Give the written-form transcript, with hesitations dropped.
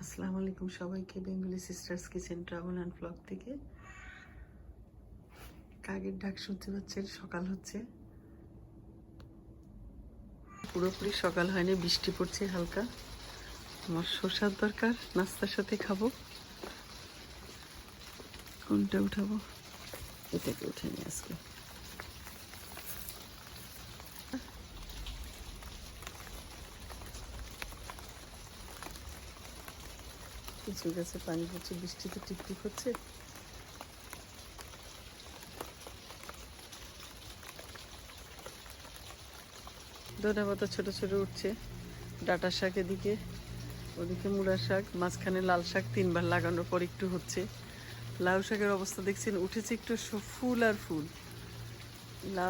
আসসালামু আলাইকুম সবাইকে, Bengali sisters kitchen travel and blog থেকে। কাকের ডাক শুনতে পাচ্ছেন, সকাল হচ্ছে, পুরোপুরি সকাল হয়নি, বৃষ্টি পড়ছে হালকা। আমার শসার দরকার, নাস্তার সাথে খাবো। কোনটা উঠাবো? এটাকে উঠে নিয়ে আজকে। কিছু গাছে পানি পড়ছে, বৃষ্টিতে টিপটিপ হচ্ছে। ধনে পাতা ছোট ছোট উঠছে, ডাঁটা শাক এদিকে, ওদিকে মূলা শাক, মাঝখানে লাল শাক 3বার লাগানোর পর একটু হচ্ছে। লাউ শাকের অবস্থা দেখছেন, উঠেছে একটু ফুল আর ফুল। লাউ